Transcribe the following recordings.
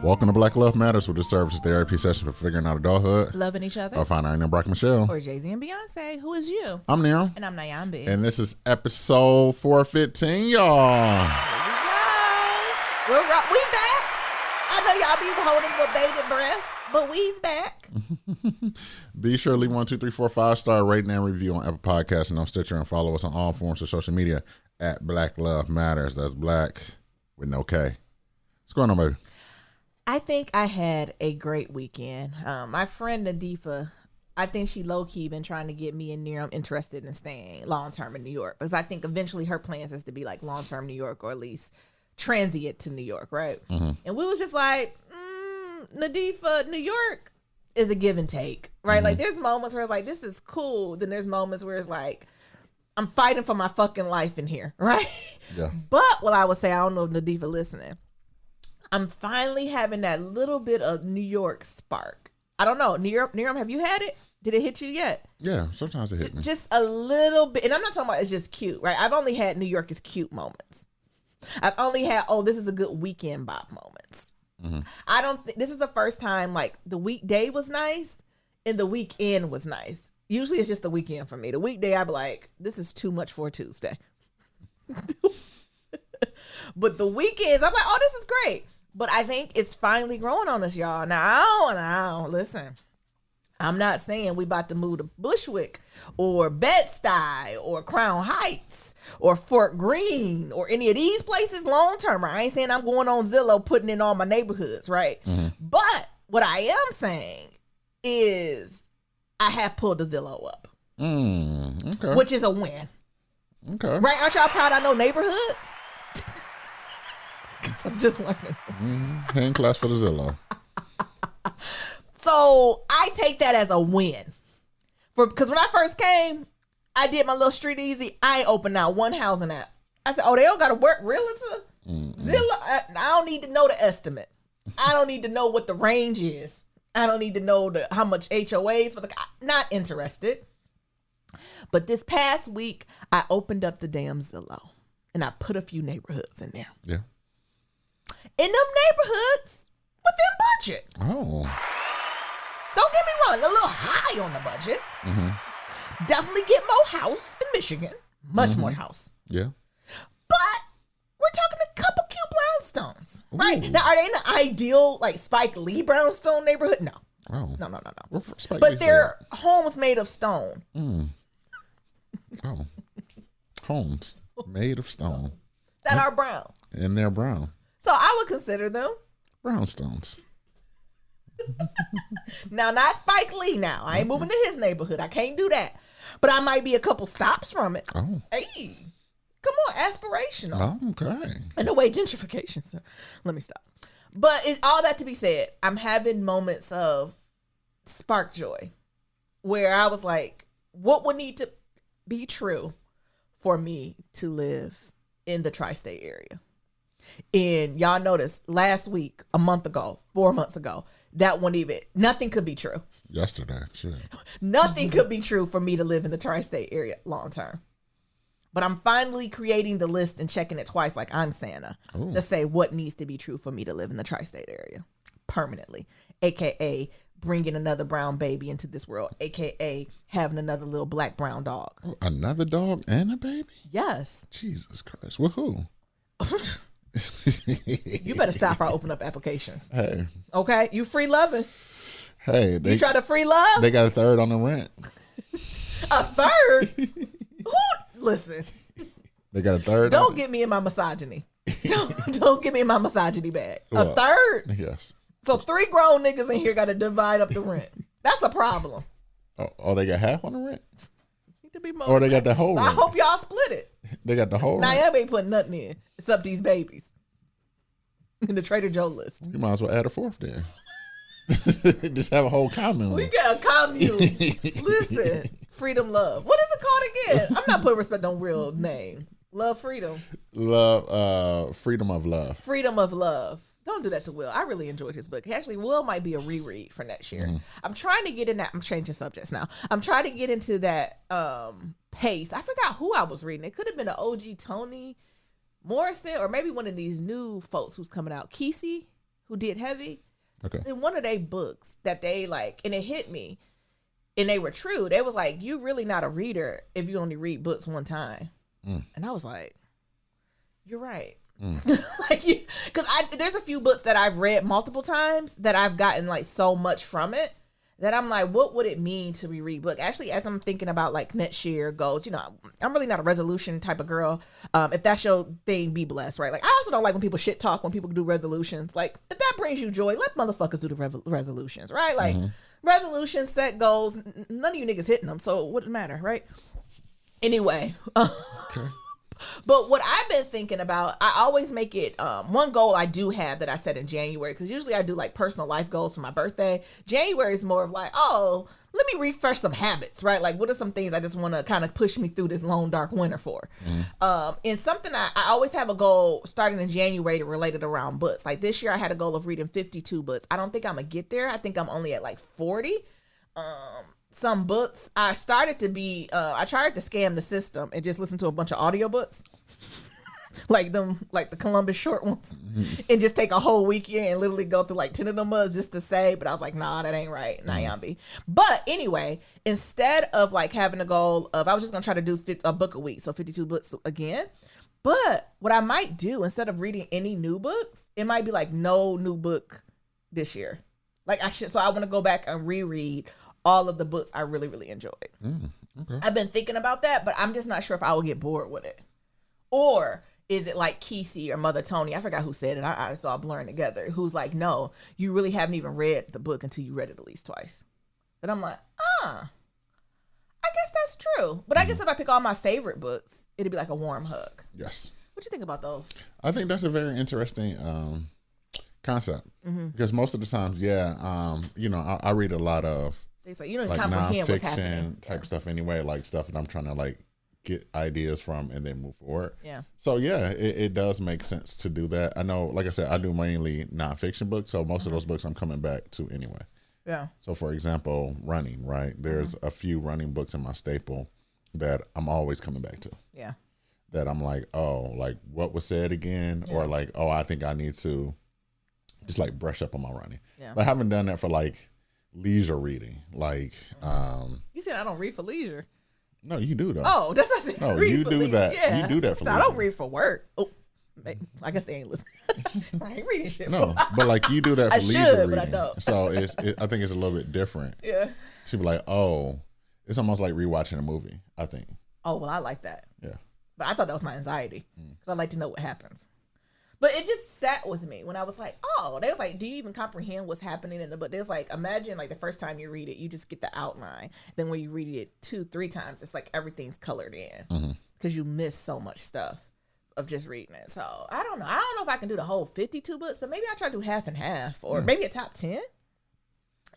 Welcome to Black Love Matters, with the service is therapy session for figuring out adulthood, loving each other. Or finding our name Brock Michelle. Or Jay-Z and Beyonce. Who is you? I'm Neil. And I'm Nyambi. And this is episode 415, y'all. Here we go. We back. I know y'all be holding for bated breath, but we's back. Be sure to leave 1, 2, 3, 4, 5-star rating and review on Apple Podcasts and on Stitcher, and follow us on all forms of social media at Black Love Matters. That's Black with no K. What's going on, baby? I think I had a great weekend. My friend Nadifa, I think she low-key been trying to get me and Niram interested in staying long-term in New York, because I think eventually her plans is to be like long-term New York, or at least transient to New York, right? Mm-hmm. And we was just like, Nadifa, New York is a give and take, right? Mm-hmm. Like there's moments where it's like, this is cool. Then there's moments where it's like, I'm fighting for my fucking life in here, right? Yeah. But what I would say, I don't know if Nadifa listening, I'm finally having that little bit of New York spark. I don't know. Niram, have you had it? Did it hit you yet? Yeah, sometimes it hit me. Just a little bit. And I'm not talking about it's just cute, right? I've only had New York is cute moments. I've only had, this is a good weekend bop moments. Mm-hmm. I don't think this is the first time like the weekday was nice and the weekend was nice. Usually it's just the weekend for me. The weekday I'd be like, this is too much for a Tuesday. But the weekends I'm like, oh, this is great. But I think it's finally growing on us, y'all. Now, listen. I'm not saying we about to move to Bushwick or Bed-Stuy or Crown Heights or Fort Greene or any of these places long term. I ain't saying I'm going on Zillow putting in all my neighborhoods, right? Mm-hmm. But what I am saying is I have pulled the Zillow up. Okay. Which is a win. Okay. Right? Aren't y'all proud I know neighborhoods? I'm just learning. Hand class for the Zillow. So I take that as a win. Because when I first came, I did my little street easy. I ain't opened out one housing app. I said, they don't got to work realtor? Zillow? I don't need to know the estimate. I don't need to know what the range is. I don't need to know how much HOAs for not interested. But this past week, I opened up the damn Zillow and I put a few neighborhoods in there. Yeah. In them neighborhoods, within budget. Oh. Don't get me wrong, a little high on the budget. Mm-hmm. Definitely get more house in Michigan. Much more house. Yeah. But we're talking a couple cute brownstones. Right? Ooh. Now, are they in the ideal, like, Spike Lee brownstone neighborhood? No. Oh. No. But they're homes made of stone. Oh. Homes made of stone. That are brown. And they're brown. So I would consider them brownstones. Now, not Spike Lee now. I ain't moving to his neighborhood. I can't do that. But I might be a couple stops from it. Oh. Hey, come on, aspirational. Oh, okay. And the way gentrification, sir. Let me stop. But it's all that to be said. I'm having moments of spark joy where I was like, what would need to be true for me to live in the tri-state area? And y'all noticed last week, a month ago, 4 months ago, that one even, nothing could be true. Yesterday, sure. Nothing could be true for me to live in the tri-state area long term. But I'm finally creating the list and checking it twice like I'm Santa to say what needs to be true for me to live in the tri-state area permanently, a.k.a. bringing another brown baby into this world, a.k.a. having another little black brown dog. Oh, another dog and a baby? Yes. Jesus Christ. With who? You better stop before I open up applications. Hey. Okay? You free loving. Hey. You try to free love? They got a third on the rent. A third? Who? Listen. They got a third? Don't get me in my misogyny. Don't get me in my misogyny bag. What? A third? Yes. So 3 grown niggas in here got to divide up the rent. That's a problem. Oh, they got half on the rent? Need to be more. Or they got the whole rent? I hope y'all split it. They got the whole rent? Nyambi ain't putting nothing in except these babies in the Trader Joe list. You might as well add a fourth then. Just have a whole commune. We got a commune. Listen, freedom, love. What is it called again? I'm not putting respect on real name. Love, freedom. Love, freedom of love. Freedom of love. Don't do that to Will. I really enjoyed his book. Actually, Will might be a reread for next year. I'm trying to get in that. I'm changing subjects now. I'm trying to get into that pace. I forgot who I was reading. It could have been an OG Toni Morrison or maybe one of these new folks who's coming out. Kesey, who did Heavy. Okay. In one of their books that they like, and it hit me, and they were true. They was like, you really not a reader if you only read books one time. And I was like, you're right. Because there's a few books that I've read multiple times that I've gotten like so much from it that I'm like, what would it mean to reread book? Actually, as I'm thinking about like next year goals, I'm really not a resolution type of girl. If that's your thing, be blessed, right? Like, I also don't like when people shit talk when people do resolutions. Like, if that brings you joy, let motherfuckers do the resolutions, right? Like, resolutions, set goals, none of you niggas hitting them, so what does it matter, right? Anyway, okay. But what I've been thinking about, I always make it, one goal I do have that I set in January, because usually I do like personal life goals for my birthday. January is more of like, oh, let me refresh some habits, right? Like, what are some things I just want to kind of push me through this long, dark winter for? And something I always have a goal starting in January related around books. Like this year I had a goal of reading 52 books. I don't think I'm going to get there. I think I'm only at like 40. Some books I started to be I tried to scam the system and just listen to a bunch of audiobooks like the Columbus short ones and just take a whole weekend and literally go through like 10 of them just to say, but I was like, nah, that ain't right. Nyambi. But anyway, instead of like having a goal of, I was just gonna try to do a book a week, so 52 books again. But what I might do, instead of reading any new books, it might be like no new book this year. Like so I want to go back and reread all of the books I really, really enjoyed. Okay. I've been thinking about that, but I'm just not sure if I will get bored with it. Or is it like Kesey or Mother Tony? I forgot who said it. I saw it blurring together. Who's like, no, you really haven't even read the book until you read it at least twice. And I'm like, I guess that's true. But I guess if I pick all my favorite books, it'd be like a warm hug. Yes. What you think about those? I think that's a very interesting concept. Because most of the times, I read a lot of so you don't like comprehend what's happening. Type stuff anyway, like stuff that I'm trying to like get ideas from and then move forward. Yeah. So yeah, it does make sense to do that. I know, like I said, I do mainly nonfiction books, so most of those books I'm coming back to anyway. Yeah. So for example, running, right? There's a few running books in my staple that I'm always coming back to. Yeah. That I'm like, oh, like what was said again? Yeah. Or like, oh, I think I need to just like brush up on my running. Yeah. But I haven't done that for like leisure reading. Like you said I don't read for leisure. No, you do though. Oh, that's what I said. No, you do that. Yeah. You do that for leisure. I don't read for work. Oh, I guess they ain't listening. I ain't reading shit. No, but like you do that for leisure reading. But I don't. So I think it's a little bit different. Yeah. To be like, oh, it's almost like rewatching a movie, I think. Oh, well, I like that. Yeah. But I thought that was my anxiety because I like to know what happens. But it just sat with me when I was like, oh, they was like, do you even comprehend what's happening in the book? There's like, imagine like the first time you read it, you just get the outline. Then when you read it 2-3 times, it's like everything's colored in because you miss so much stuff of just reading it. So I don't know. I don't know if I can do the whole 52 books, but maybe I try to do half and half or maybe a top 10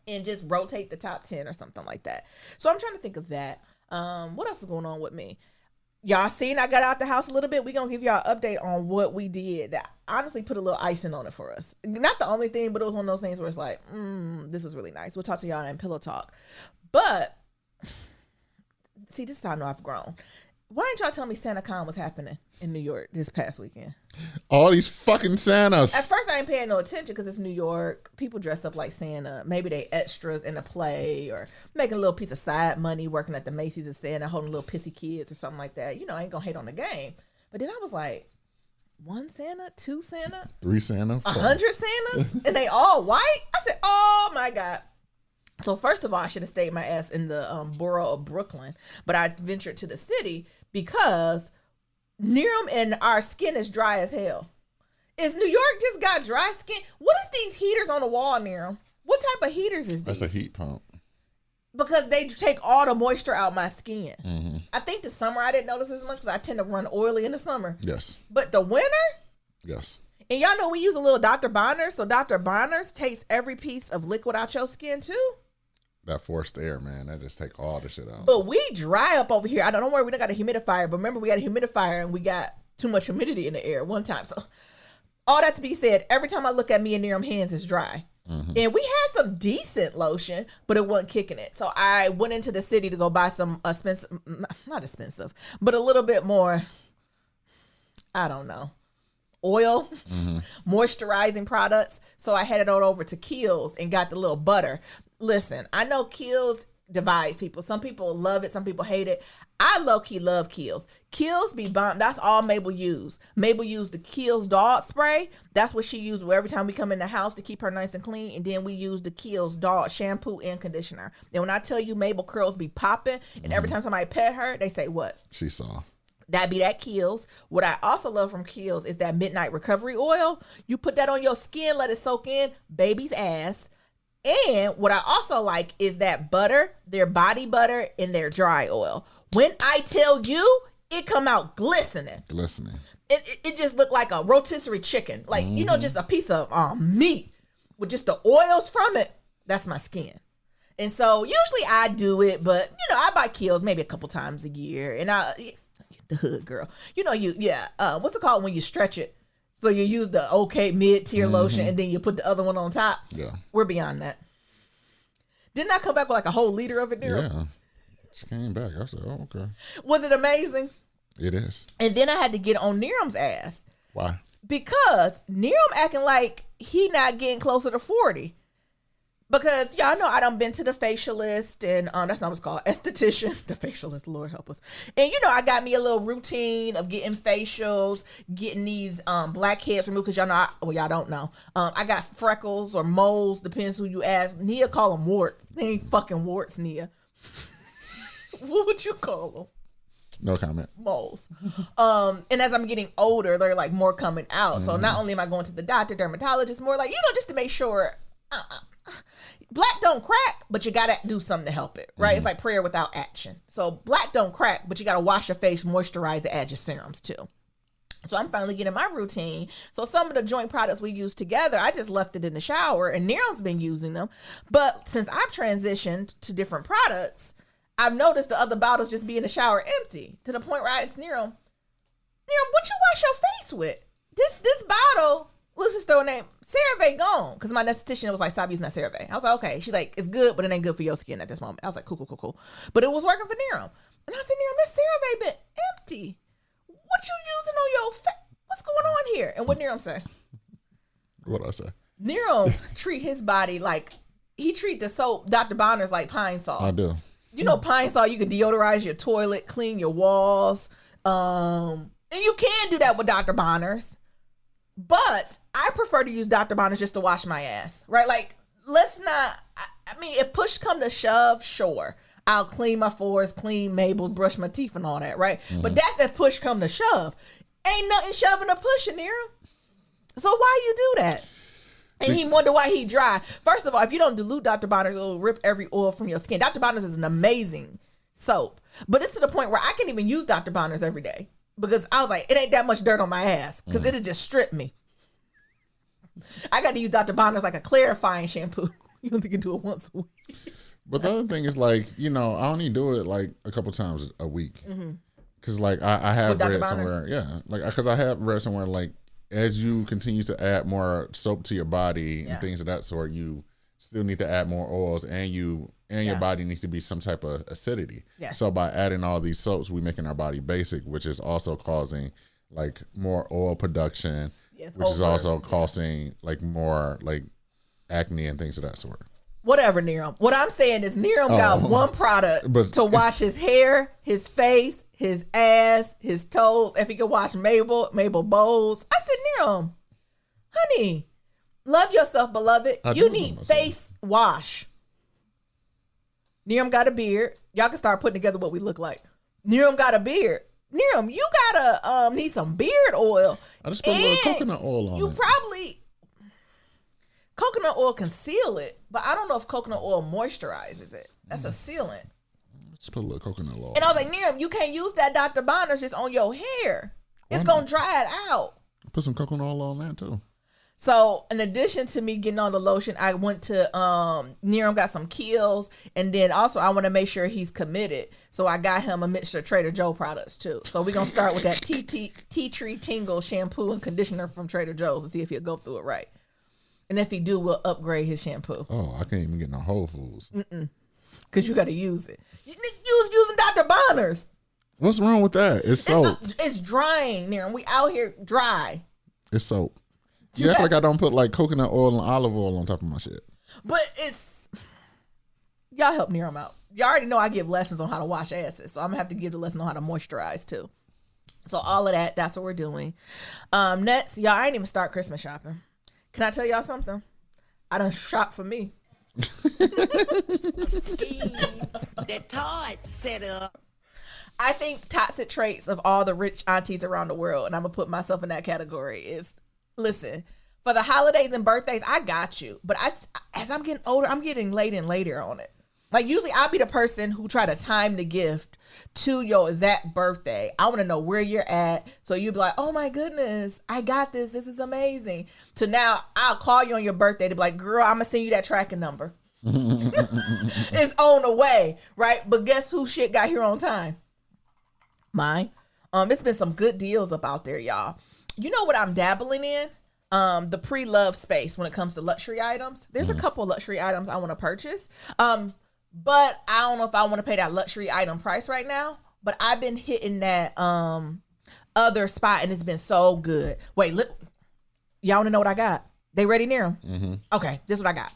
and just rotate the top 10 or something like that. So I'm trying to think of that. What else is going on with me? Y'all seen I got out the house a little bit. We're going to give y'all an update on what we did that honestly put a little icing on it for us. Not the only thing, but it was one of those things where it's like, this is really nice. We'll talk to y'all in Pillow Talk. But, see, this is how I know I've grown. Why didn't y'all tell me SantaCon was happening in New York this past weekend? All these fucking Santas. At first, I ain't paying no attention because it's New York. People dress up like Santa. Maybe they extras in a play or making a little piece of side money working at the Macy's as Santa, holding little pissy kids or something like that. You know, I ain't gonna hate on the game. But then I was like, 1 Santa, 2 Santa, 3 Santa, 100 Santas, and they all white? I said, oh my God. So first of all, I should have stayed my ass in the borough of Brooklyn, but I ventured to the city because Niram and our skin is dry as hell. Is New York just got dry skin? What is these heaters on the wall, Niram? What type of heaters is these? That's a heat pump. Because they take all the moisture out my skin. I think the summer I didn't notice as much because I tend to run oily in the summer. Yes. But the winter? Yes. And y'all know we use a little Dr. Bonners, so Dr. Bonners takes every piece of liquid out your skin too. That forced air, man, that just take all the shit out. But we dry up over here. I don't know where we don't got a humidifier, but remember we got a humidifier and we got too much humidity in the air one time. So all that to be said, every time I look at me and Niram's hands, it's dry. And we had some decent lotion, but it wasn't kicking it. So I went into the city to go buy some not expensive, but a little bit more, I don't know, oil, moisturizing products. So I headed on over to Kiehl's and got the little butter. Listen, I know Kiehl's divides people. Some people love it. Some people hate it. I low-key love Kiehl's. Kiehl's be bomb. That's all Mabel used. Mabel used the Kiehl's dog spray. That's what she used every time we come in the house to keep her nice and clean. And then we use the Kiehl's dog shampoo and conditioner. And when I tell you Mabel curls be popping, and every time somebody pet her, they say what? She saw. That'd be that Kiehl's. What I also love from Kiehl's is that Midnight Recovery Oil. You put that on your skin, let it soak in, baby's ass. And what I also like is that butter, their body butter and their dry oil. When I tell you, it come out glistening. Glistening. It just looked like a rotisserie chicken. Like, you know, just a piece of meat with just the oils from it. That's my skin. And so usually I do it, but, you know, I buy Kiehl's maybe a couple times a year. And the hood girl. You know, what's it called when you stretch it? So you use the okay mid-tier lotion and then you put the other one on top. Yeah. We're beyond that. Didn't I come back with like a whole liter of it, Daryl? Yeah. She came back. I said, oh, okay. Was it amazing? It is. And then I had to get on Niram's ass. Why? Because Niram acting like he not getting closer to 40. Because y'all know I done been to the facialist and that's not what it's called, esthetician. The facialist, Lord help us. And you know, I got me a little routine of getting facials, getting these blackheads removed because y'all know, y'all don't know. I got freckles or moles, depends who you ask. Nia call them warts. They ain't fucking warts, Nia. What would you call them? No comment. Moles. And as I'm getting older, they're like more coming out. So not only am I going to the doctor, dermatologist, more like, you know, just to make sure black don't crack, but you gotta do something to help it, right? It's like prayer without action. So black don't crack, but you gotta wash your face, moisturize it, add your serums too. So I'm finally getting my routine. So some of the joint products we use together, I just left it in the shower and Niram's been using them. But since I've transitioned to different products, I've noticed the other bottles just be in the shower empty to the point where I asked Niram, what you wash your face with? This bottle, let's just throw a name, CeraVe gone. Because my esthetician was like, stop using that CeraVe. I was like, okay. She's like, it's good, but it ain't good for your skin at this moment. I was like, cool. But it was working for Niram. And I said, Niram, this CeraVe been empty. What you using on your face? What's going on here? And what Niram say? What I say? Niram treat his body like, he treat the soap, Dr. Bonner's like pine salt. I do. You know, pine salt, you can deodorize your toilet, clean your walls. And you can do that with Dr. Bonner's. But I prefer to use Dr. Bonner's just to wash my ass, right? Like, let's not, I mean, if push come to shove, sure. I'll clean my floors, clean Mabel, brush my teeth and all that, right? But that's if push come to shove. Ain't nothing shoving or pushing near him. So why you do that? And he wonder why he dry. First of all, if you don't dilute Dr. Bonner's, it'll rip every oil from your skin. Dr. Bonner's is an amazing soap. But it's to the point where I can't even use Dr. Bonner's every day. Because I was like, it ain't that much dirt on my ass. Because it'll just strip me. I got to use Dr. Bonner's like a clarifying shampoo. You only can do it once a week. But the other thing is like, you know, I only do it like a couple times a week. Because like I have read somewhere. Yeah. Like, because I have read somewhere like, as you continue to add more soap to your body and things of that sort, you still need to add more oils, and your body needs to be some type of acidity. Yes. So by adding all these soaps, we're making our body basic, which is also causing like more oil production, which is also causing like more like acne and things of that sort. Whatever, Niram. What I'm saying is Niram got one product to wash his hair, his face, his ass, his toes. If he could wash Mabel bowls. I said, Niram, honey, love yourself, beloved. You need face wash. Niram got a beard. Y'all can start putting together what we look like. Niram got a beard. Niram, you gotta need some beard oil. I just put a little coconut oil on it. You probably... Coconut oil can seal it, but I don't know if coconut oil moisturizes it. That's a sealant. Just put a little coconut oil. And I was like, Niram, you can't use that Dr. Bonner's just on your hair. It's going to dry it out. Put some coconut oil on that too. So in addition to me getting on the lotion, I went to, Niram got some Kiehl's. And then also I want to make sure he's committed. So I got him a mixture of Trader Joe products too. So we're going to start with that tea tree tingle shampoo and conditioner from Trader Joe's to see if he'll go through it right. And if he do, we'll upgrade his shampoo. Oh, I can't even get no Whole Foods. Because you got to use it. You was using Dr. Bonner's. What's wrong with that? It's soap. It's drying, Niram. We out here dry. It's soap. You act like I don't put like coconut oil and olive oil on top of my shit. But it's y'all help Niram out. Y'all already know I give lessons on how to wash asses, so I'm gonna have to give the lesson on how to moisturize too. So all of that's what we're doing. Next, y'all, I ain't even start Christmas shopping. Can I tell y'all something? I done shop for me. That Todd set up. I think toxic traits of all the rich aunties around the world, and I'm gonna put myself in that category, is listen, for the holidays and birthdays, I got you. But as I'm getting older, I'm getting later and later on it. Like usually I'll be the person who try to time the gift to your exact birthday. I want to know where you're at. So you'll be like, oh my goodness, I got this. This is amazing. So now I'll call you on your birthday to be like, girl, I'm going to send you that tracking number. It's on the way, right? But guess who shit got here on time? Mine. It's been some good deals up out there, y'all. You know what I'm dabbling in? The pre-love space when it comes to luxury items. There's a couple of luxury items I want to purchase. But I don't know if I want to pay that luxury item price right now. But I've been hitting that other spot and it's been so good. Wait, look. Y'all want to know what I got? They ready near them? Mm-hmm. Okay, this is what I got.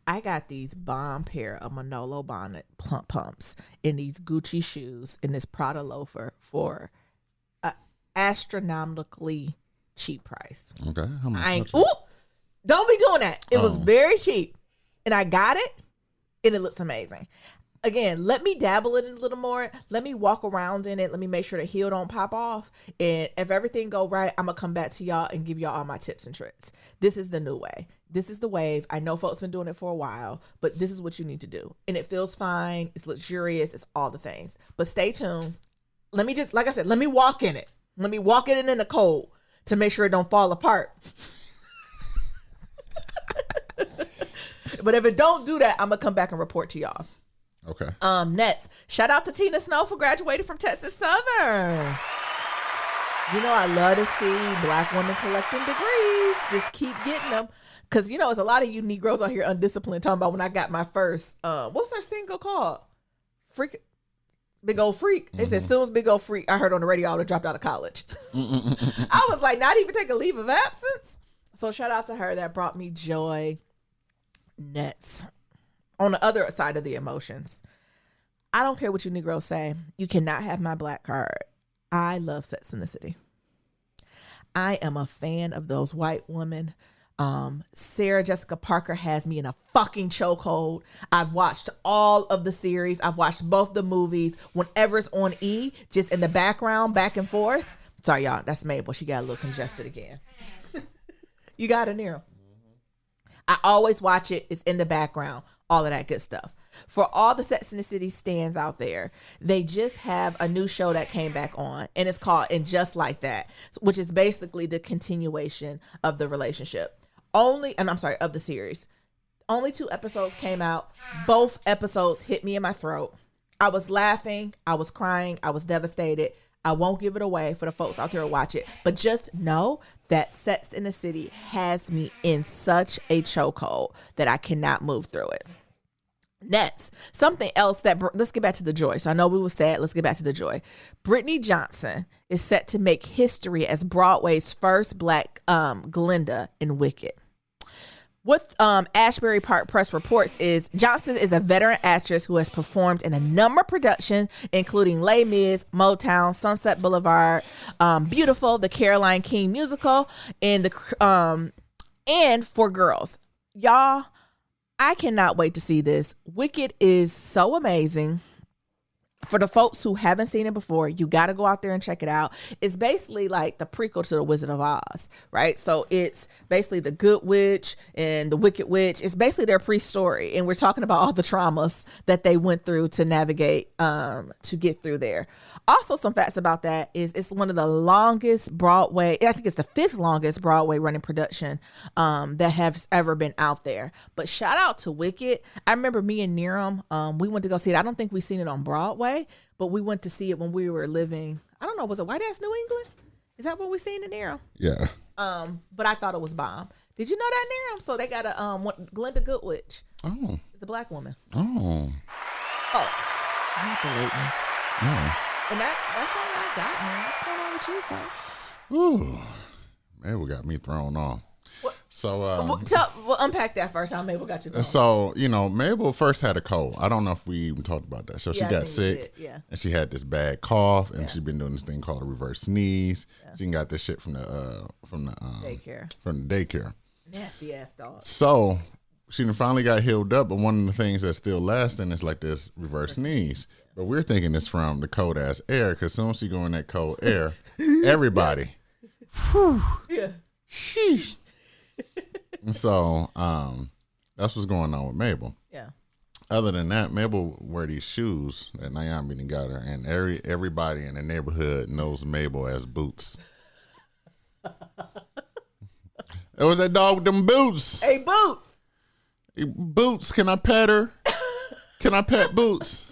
I got these bomb pair of Manolo bonnet pumps in these Gucci shoes in this Prada loafer for an astronomically cheap price. Okay. How much? Don't be doing that. It was very cheap. And I got it. And it looks amazing. Again, let me dabble in it a little more. Let me walk around in it. Let me make sure the heel don't pop off. And if everything go right, I'm going to come back to y'all and give y'all all my tips and tricks. This is the new way. This is the wave. I know folks been doing it for a while, but this is what you need to do. And it feels fine. It's luxurious. It's all the things. But stay tuned. Let me just, like I said, let me walk in it. Let me walk in it in the cold to make sure it don't fall apart. But if it don't do that, I'm going to come back and report to y'all. Okay. Next, shout out to Tina Snow for graduating from Texas Southern. You know, I love to see Black women collecting degrees. Just keep getting them. Because, you know, it's a lot of you Negroes out here undisciplined talking about when I got my first, what's our single called? Big Old Freak. It said, as soon as Big Old Freak, I heard on the radio, I would have dropped out of college. I was like, not even take a leave of absence. So shout out to her. That brought me joy. Next, on the other side of the emotions, I don't care what you Negroes say. You cannot have my black card. I love Sex and the City. I am a fan of those white women. Sarah Jessica Parker has me in a fucking chokehold. I've watched all of the series. I've watched both the movies. Whenever it's on E, just in the background, back and forth. Sorry, y'all. That's Mabel. She got a little congested again. You got it, Nero. I always watch it. It's in the background. All of that good stuff. For all the Sex and the City stands out there, they just have a new show that came back on, and it's called And Just Like That, which is basically the continuation of the relationship. Of the series. Only 2 episodes came out. Both episodes hit me in my throat. I was laughing. I was crying. I was devastated. I won't give it away for the folks out there who watch it. But just know that Sex in the City has me in such a chokehold that I cannot move through it. Next, something else let's get back to the joy. So I know we were sad. Let's get back to the joy. Brittany Johnson is set to make history as Broadway's first Black Glinda in Wicked. What Ashbury Park Press reports is Johnson is a veteran actress who has performed in a number of productions, including Les Mis, Motown, Sunset Boulevard, Beautiful, the Caroline King musical, and For Girls. Y'all, I cannot wait to see this. Wicked is so amazing. For the folks who haven't seen it before, you got to go out there and check it out. It's basically like the prequel to The Wizard of Oz, right? So it's basically the Good Witch and the Wicked Witch. It's basically their pre-story. And we're talking about all the traumas that they went through to navigate, to get through there. Also, some facts about that is it's one of the longest Broadway, I think it's the 5th longest Broadway running production that has ever been out there. But shout out to Wicked. I remember me and Niram, we went to go see it. I don't think we've seen it on Broadway, but we went to see it when we were living, I don't know, was it White Ass New England? Is that what we seen in Niram? Yeah. But I thought it was bomb. Did you know that, Niram? So they got a Glinda Good Witch. Oh. It's a Black woman. Oh. Oh. Not the lateness. Oh. And that's all I got, man. What's going on with you, sir? Ooh. Mabel got me thrown off. What? So unpack that first. How Mabel got you thrown. So Mabel first had a cold. I don't know if we even talked about that. So she got sick. And she had this bad cough, and she's been doing this thing called a reverse sneeze. She got this shit from the daycare. Nasty ass dog. So she finally got healed up, but one of the things that's still lasting is like this reverse sneeze. But we're thinking it's from the cold ass air, because soon as she go in that cold air, everybody, whew, sheesh. And so that's what's going on with Mabel. Yeah. Other than that, Mabel wear these shoes that Naomi got her, and everybody in the neighborhood knows Mabel as Bootz. It was that dog with them boots. Hey, Bootz. Hey, Bootz, can I pet her? Can I pet Bootz?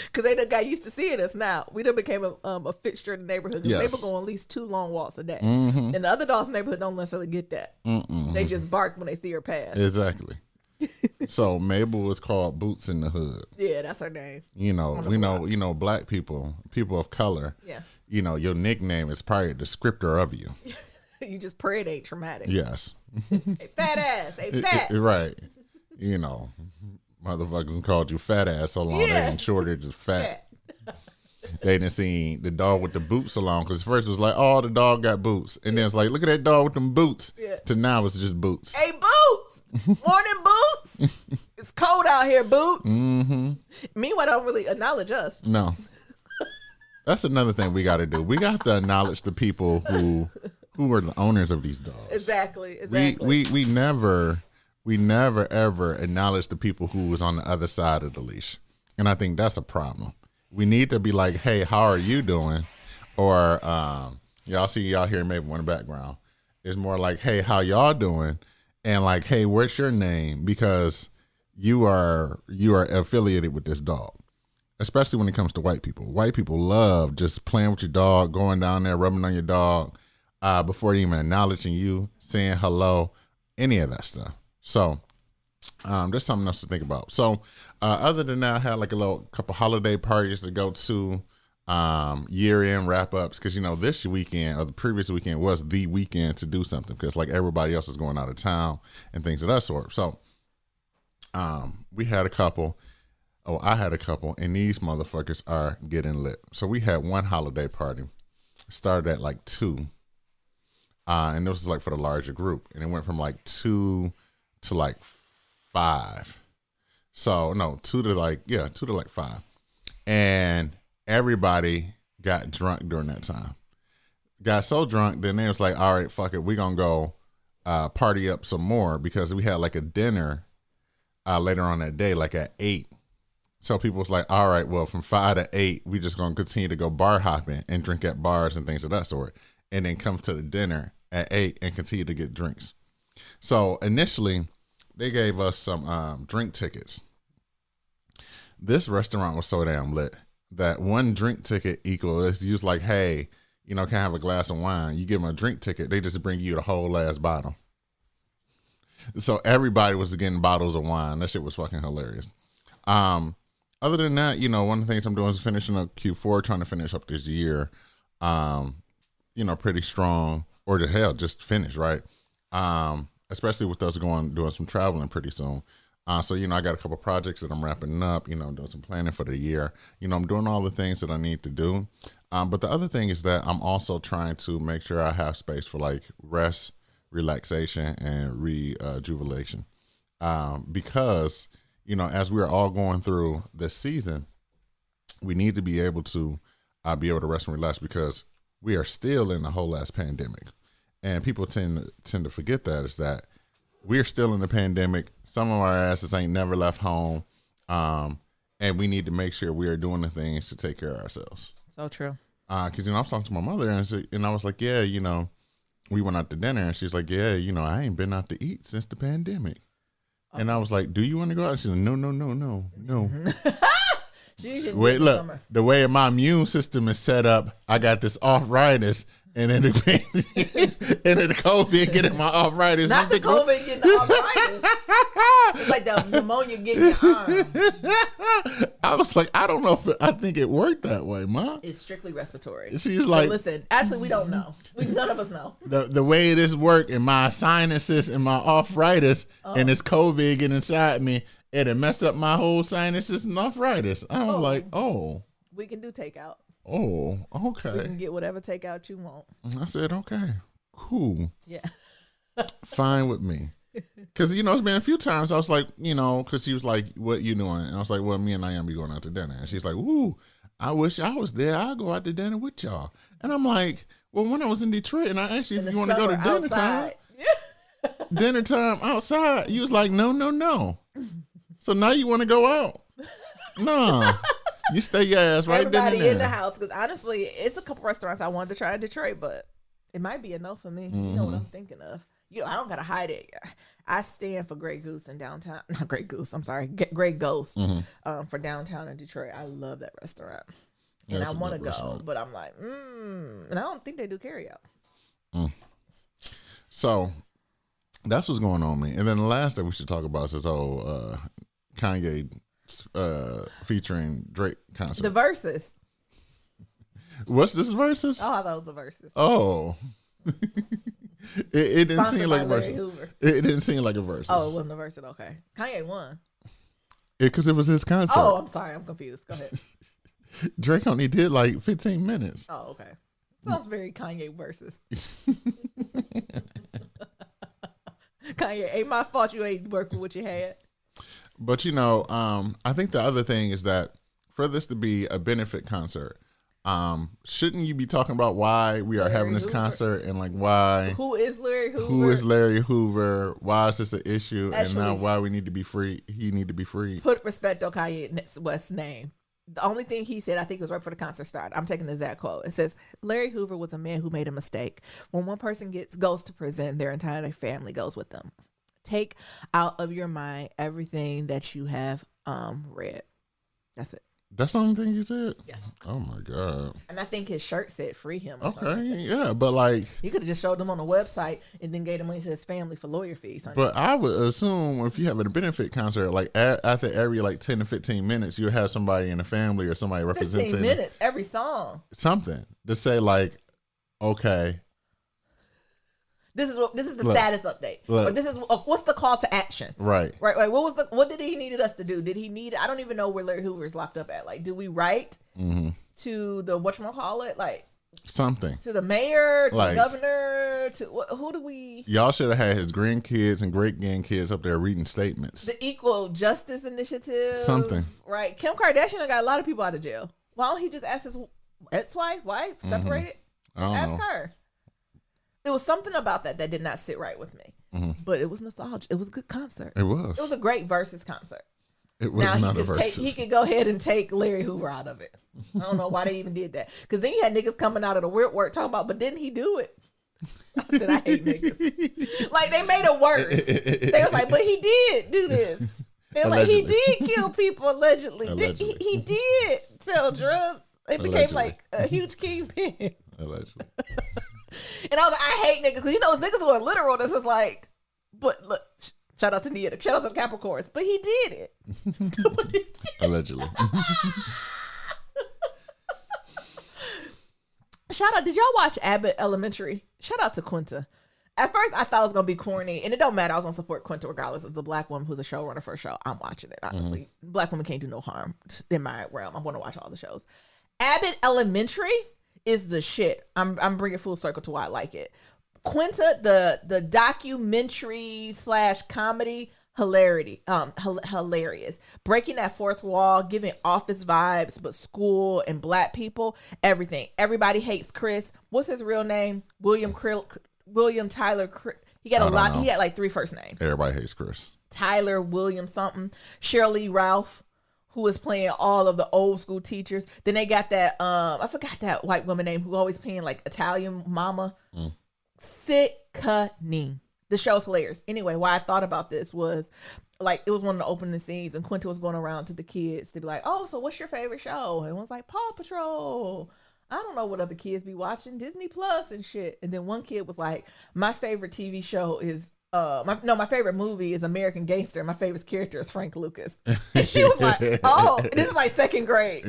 Because they done got used to seeing us now. We done became a fixture in the neighborhood. Because Mabel go on at least 2 long walks a day. And the other dogs in the neighborhood don't necessarily get that. They just bark when they see her pass. Exactly. So Mabel was called Bootz in the hood. Yeah, that's her name. We know black people of color. Yeah. Your nickname is probably a descriptor of you. You just pray it ain't traumatic. Yes. Hey, fat ass. Hey, fat. Right. Motherfuckers called you fat ass so long they ain't sure they're just fat. They didn't see the dog with the boots along, because first it was like, oh, the dog got boots, and then it's like, look at that dog with them boots. Yeah. To now it's just Boots. Hey, Boots! Morning, Boots! It's cold out here, Boots. Mm-hmm. Meanwhile, they don't really acknowledge us. No. That's another thing we got to do. We got to acknowledge the people who are the owners of these dogs. Exactly. We never ever acknowledge the people who was on the other side of the leash, and I think that's a problem. We need to be like, hey, how are you doing? Or y'all hear maybe in the background. It's more like, hey, how y'all doing? And like, hey, what's your name? Because you are affiliated with this dog. Especially when it comes to white people. White people love just playing with your dog, going down there, rubbing on your dog, before even acknowledging you, saying hello, any of that stuff. So there's something else to think about. So other than that, I had like a couple holiday parties to go to, year-end wrap-ups, because this weekend or the previous weekend was the weekend to do something, because like everybody else is going out of town and things of that sort. So we had a couple. Oh, I had a couple, and these motherfuckers are getting lit. So we had one holiday party, started at like 2, and this was like for the larger group, and it went from like 2 to like 5. So no, 2 to like 5, and everybody got drunk during that time. Got so drunk, then they was like, all right, fuck it, we gonna go party up some more, because we had like a dinner later on that day, like at 8. So people was like, all right, well, from 5 to 8, we just gonna continue to go bar hopping and drink at bars and things of that sort, and then come to the dinner at 8 and continue to get drinks. So initially, they gave us some drink tickets. This restaurant was so damn lit that one drink ticket equals, you was like, hey, can I have a glass of wine? You give them a drink ticket, they just bring you the whole ass bottle. So everybody was getting bottles of wine. That shit was fucking hilarious. Other than that, one of the things I'm doing is finishing up Q4, trying to finish up this year, pretty strong, or the hell, just finish, right? Especially with us doing some traveling pretty soon. So, I got a couple projects that I'm wrapping up, doing some planning for the year. I'm doing all the things that I need to do. But the other thing is that I'm also trying to make sure I have space for like rest, relaxation, and rejuvenation. Because, as we're all going through this season, we need to be able to rest and relax, because we are still in the whole ass pandemic. And people tend to forget that, is that we're still in the pandemic. Some of our asses ain't never left home. And we need to make sure we are doing the things to take care of ourselves. So true. Because, I was talking to my mother, and I was like, yeah, we went out to dinner, and she's like, yeah, I ain't been out to eat since the pandemic. Okay. And I was like, do you want to go out? She's like, no. Wait, look, the way my immune system is set up, I got this arthritis. And then the COVID getting my arthritis. Not the COVID getting the arthritis. It's like the pneumonia getting your arm. I was like, I don't know if I think it worked that way, Ma. It's strictly respiratory. She's like, but listen, actually, we don't know. None of us know. The way this worked and my sinuses and my arthritis and this COVID getting inside me, it had messed up my whole sinuses and arthritis. I was like, we can do takeout. Oh, okay. We can get whatever takeout you want. I said, okay, cool. Yeah. Fine with me. Because, it's been a few times I was like, because she was like, what you doing? And I was like, well, me and Naomi going out to dinner. And she's like, ooh, I wish I was there. I'll go out to dinner with y'all. And I'm like, well, when I was in Detroit and I asked you if you want to go to dinner time outside, you was like, no. So now you want to go out? No. You stay your ass right there. Everybody in the house, because honestly, it's a couple restaurants I wanted to try in Detroit, but it might be a no for me. You know what I'm thinking of. I don't gotta hide it. I stand for Grey Goose in downtown. Not Grey Goose. I'm sorry, Grey Ghost. For downtown in Detroit. I love that restaurant, and I want to go, but I'm like, and I don't think they do carry out. So that's what's going on, me. And then the last thing we should talk about is this whole Kanye featuring Drake concert. The Versus. What's this Versus? Oh, I thought it was a Versus. Oh. It didn't seem like a Larry Versus. Hoover. It didn't seem like a Versus. Oh, it wasn't a Versus. Okay. Kanye won. Because it was his concert. Oh, I'm sorry. I'm confused. Go ahead. Drake only did like 15 minutes. Oh, okay. Sounds very Kanye Versus. Kanye, ain't my fault you ain't working what you had. But I think the other thing is that for this to be a benefit concert, shouldn't you be talking about why we are having this concert and like why? Who is Larry Hoover? Who is Larry Hoover? Why is this an issue? Actually, and now why we need to be free? He need to be free. Put respect on Kanye West's name. The only thing he said, I think, was right before the concert started. I'm taking the exact quote. It says, Larry Hoover was a man who made a mistake. When one person goes to prison, their entire family goes with them. Take out of your mind everything that you have read. That's it. That's the only thing you said? Yes. Oh my God. And I think his shirt said free him. Okay, yeah, but like you could have just showed them on the website and then gave the money to his family for lawyer fees. Honey. But I would assume if you have a benefit concert, like after every like 10 to 15 minutes, you have somebody in the family or somebody representing 15 minutes every song. Something to say like, okay. This is the status update. Or this is what's the call to action? Right. Like what did he needed us to do? Did he need? I don't even know where Larry Hoover is locked up at. Like, do we write to the whatchamacallit? Like something to the mayor, to the governor, to who do we? Y'all should have had his grandkids and great grandkids up there reading statements. The Equal Justice Initiative. Something. Right. Kim Kardashian got a lot of people out of jail. Why don't he just ask his ex-wife, wife, separated? Just ask her. There was something about that did not sit right with me. But it was nostalgia. It was a good concert. It was. It was a great Versus concert. It was now not a Versus. He could go ahead and take Larry Hoover out of it. I don't know why they even did that. Because then you had niggas coming out of the weird work talking about, but didn't he do it? I said, I hate niggas. Like, they made it worse. They was like, but he did do this. They was like, he did kill people allegedly. He did sell drugs. It became like a huge kingpin. Allegedly. And I was like, I hate niggas. Because those niggas who are literal, this is like, but look, shout out to Nia, shout out to the Capricorns. But he did it. Allegedly. Shout out, did y'all watch Abbott Elementary? Shout out to Quinta. At first, I thought it was going to be corny. And it don't matter. I was going to support Quinta regardless. It's a black woman who's a showrunner for a show. I'm watching it, honestly. Black women can't do no harm in my realm. I want to watch all the shows. Abbott Elementary is the shit. I'm bringing full circle to why I like it. Quinta, the documentary / comedy, hilarious. Breaking that fourth wall, giving office vibes, but school and black people, everything. Everybody hates Chris. What's his real name? William Tyler. He got a lot. He had like 3 first names. Everybody hates Chris. Tyler William something. Shirley Ralph, who is playing all of the old school teachers. Then they got that, I forgot that white woman name who always playing like Italian mama. Sickening. The show's hilarious. Anyway, why I thought about this was like, it was one of the opening scenes and Quinta was going around to the kids to be like, oh, so what's your favorite show? And it was like, Paw Patrol. I don't know what other kids be watching, Disney Plus and shit. And then one kid was like, my favorite TV show is my favorite movie is American Gangster. My favorite character is Frank Lucas. And she was like, oh, this is like second grade.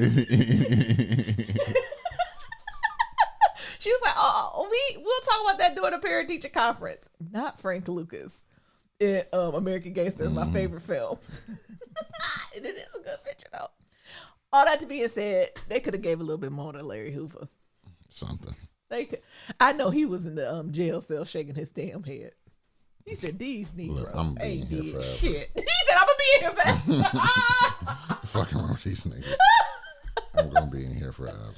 She was like, oh, we'll talk about that during a parent teacher conference. Not Frank Lucas. American Gangster is my favorite film. And it is a good picture though. All that to be said, they could have gave a little bit more to Larry Hoover. Something. They could. I know he was in the jail cell shaking his damn head. He said, "These Negroes ain't did shit." He said, "I'm gonna be in here forever." Fucking wrong with these niggas. I'm gonna be in here forever.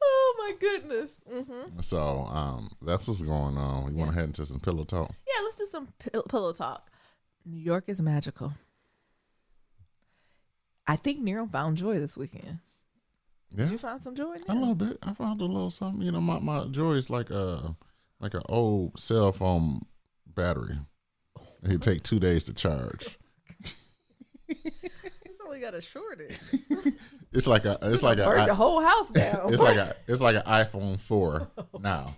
Oh my goodness. Mm-hmm. So that's what's going on. You want to head into some pillow talk? Yeah, let's do some pillow talk. New York is magical. I think Nero found joy this weekend. Yeah. Did you find some joy in A little bit. I found a little something. You know, my joy is like an old cell phone battery. It take 2 days to charge. It's only got a shortage. It's like burn the whole house down. It's like an iPhone 4 now.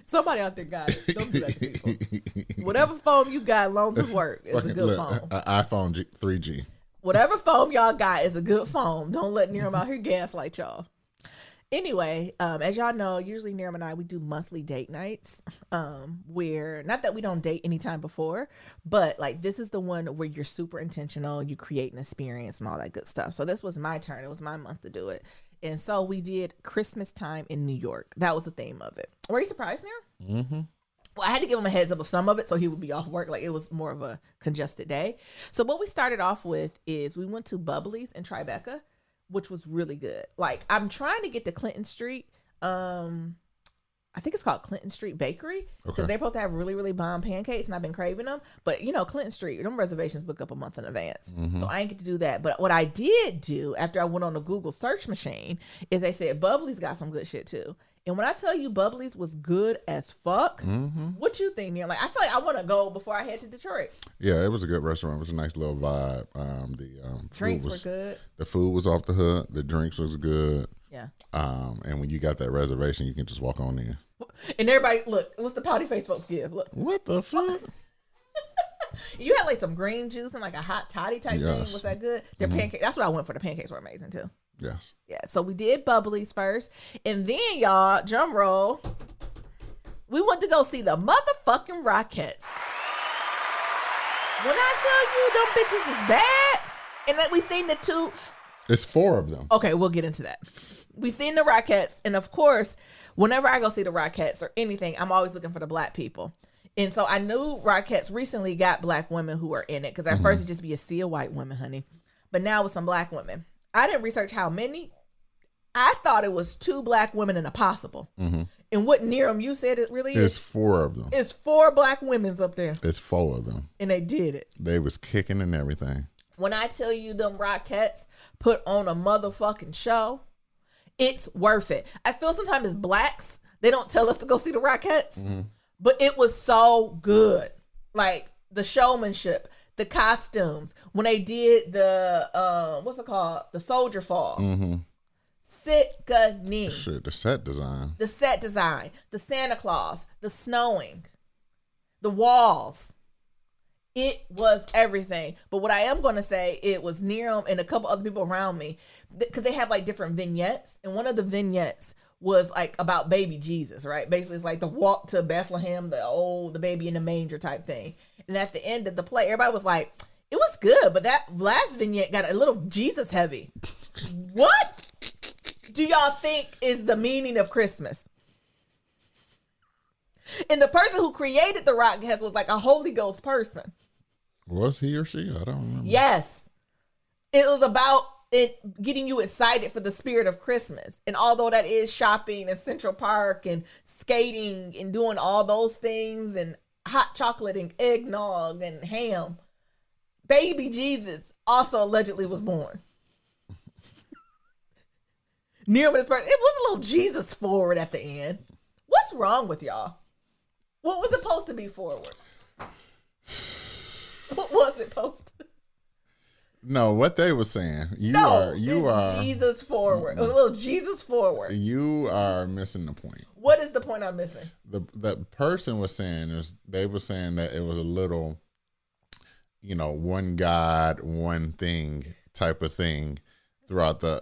Somebody out there got it. Don't do that to people. Whatever phone you got, long to work, is a good phone. An iPhone 3G. Whatever phone y'all got is a good phone. Don't let Niram out here gaslight y'all. Anyway, as y'all know, usually Niram and I, we do monthly date nights, where, not that we don't date anytime before, but like this is the one where you're super intentional, you create an experience and all that good stuff. So this was my turn. It was my month to do it. And so we did Christmas time in New York. That was the theme of it. Were you surprised, Niram? Mm-hmm. Well, I had to give him a heads up of some of it so he would be off work. Like it was more of a congested day. So what we started off with is we went to Bubbly's in Tribeca, which was really good. Like I'm trying to get to Clinton Street. I think it's called Clinton Street Bakery because they're supposed to have really, really bomb pancakes and I've been craving them. But you know, Clinton Street, them reservations book up a month in advance. Mm-hmm. So I ain't get to do that. But what I did do after I went on the Google search machine is they said Bubbly's got some good shit too. And when I tell you Bubbly's was good as fuck, what you think, Neil? Like I feel like I want to go before I head to Detroit. Yeah, it was a good restaurant. It was a nice little vibe. The drinks were good. The food was off the hook. The drinks was good. Yeah. And when you got that reservation, you can just walk on in. And everybody, look, what's the pouty face folks give? Look. What the fuck? You had like some green juice and like a hot toddy type thing. Was that good? Their pancakes. That's what I went for. The pancakes were amazing too. Yes. Yeah. So we did Bubbly's first. And then, y'all, drum roll, we went to go see the motherfucking Rockettes. When I tell you them bitches is bad, and that we seen the two. It's 4 of them. Okay, we'll get into that. We seen the Rockettes. And of course, whenever I go see the Rockettes or anything, I'm always looking for the black people. And so I knew Rockettes recently got black women who were in it. Because at first it'd just be a sea of white women, honey. But now with some black women. I didn't research how many. I thought it was 2 black women and a possible. Mm-hmm. And what Niram, you said it really is? It's 4 of them. It's 4 black women's up there. It's 4 of them. And they did it. They was kicking and everything. When I tell you them Rockettes put on a motherfucking show, it's worth it. I feel sometimes as blacks, they don't tell us to go see the Rockettes, but it was so good. Like the showmanship, the costumes, when they did the what's it called, the soldier fall, sickening. Shit, the set design, the Santa Claus, the snowing, the walls. It was everything. But what I am going to say, it was Niram and a couple other people around me, because they have like different vignettes, and one of the vignettes was like about baby Jesus, right? Basically, it's like the walk to Bethlehem, the baby in the manger type thing. And at the end of the play, everybody was like, it was good, but that last vignette got a little Jesus heavy. What do y'all think is the meaning of Christmas? And the person who created the Rockettes was like a Holy Ghost person. Was he or she? I don't remember. Yes. It was about it getting you excited for the spirit of Christmas. And although that is shopping in Central Park and skating and doing all those things and hot chocolate and eggnog and ham, baby Jesus also allegedly was born. Near this person, it was a little Jesus forward at the end. What's wrong with y'all? What was it supposed to be forward? What was it supposed to? No, what they were saying. You it's are Jesus forward. It was a little Jesus forward. You are missing the point. What is the point I'm missing? The person was saying they were saying that it was a little, one God, one thing type of thing throughout the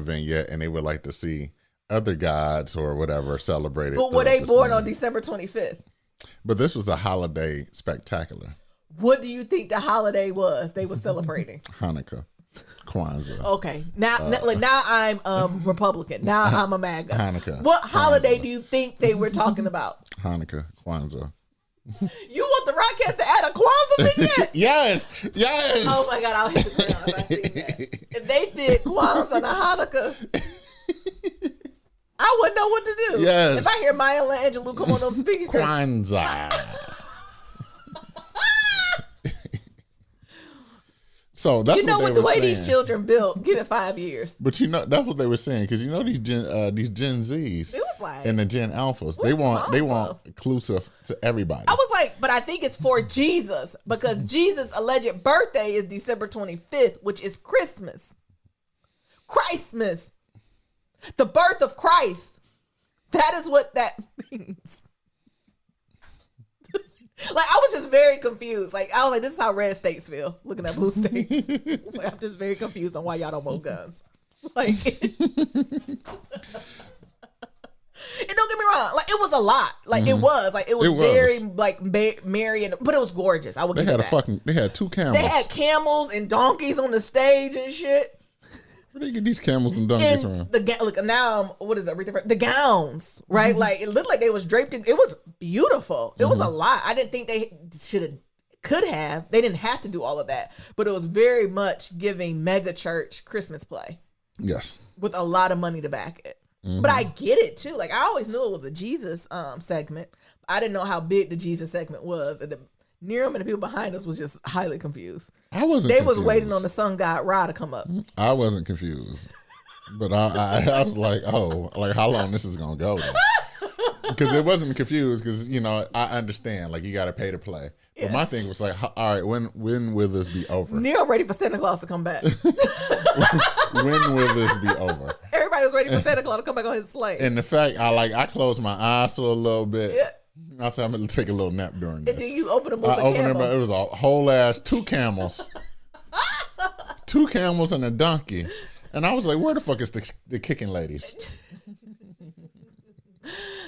vignette, and they would like to see other gods or whatever celebrated. But were they born on December 25th? But this was a holiday spectacular. What do you think the holiday was they were celebrating? Hanukkah, Kwanzaa. Okay, now I'm Republican. Now I'm a MAGA. Hanukkah. What holiday Kwanzaa. do you think they were talking about? Hanukkah, Kwanzaa. You want the Rockets to add a Kwanzaa vignette? Yes. Oh my God, I'll hit the ground if I see that. If they did Kwanzaa and Hanukkah, I wouldn't know what to do. Yes. If I hear Maya Angelou come on those speakers. Kwanzaa. So that's you know what the they way were saying. these children built, give it 5 years. But that's what they were saying, because these Gen Zs It was like, and the Gen Alphas, they What's want inclusive to everybody. I was like, but I think it's for Jesus, because Jesus' alleged birthday is December 25th, which is Christmas. Christmas. The birth of Christ. That is what that means. Like, I was just very confused. Like, I was like, this is how red states feel, looking at blue states. I was like, I'm just very confused on why y'all don't vote guns. Like, and don't get me wrong, like, it was a lot. Like, it was very like merry, but it was gorgeous. I would give it that. They had 2 camels. They had camels and donkeys on the stage and shit. Where do they get these camels and donkeys from? Look, now what is everything? The gowns, right? Mm-hmm. Like, it looked like they was draped in. It was beautiful. It was a lot. I didn't think they could have. They didn't have to do all of that, but it was very much giving mega church Christmas play. Yes, with a lot of money to back it. Mm-hmm. But I get it too. Like, I always knew it was a Jesus segment. I didn't know how big the Jesus segment was, and Nerum and the people behind us was just highly confused. I wasn't. They confused. was waiting on the sun god Ra to come up. I wasn't confused, but I was like, oh, like how long this is gonna go? Because it wasn't confused. Because I understand. Like, you got to pay to play. Yeah. But my thing was like, all right, when will this be over? Nerum ready for Santa Claus to come back. When will this be over? Everybody was ready for Santa Claus to come back on his sleigh. And the fact I closed my eyes for a little bit. Yeah. I said I'm gonna take a little nap during this. And then you open them with I opened them. It was a whole ass 2 camels, 2 camels and a donkey, and I was like, "Where the fuck is the kicking ladies?"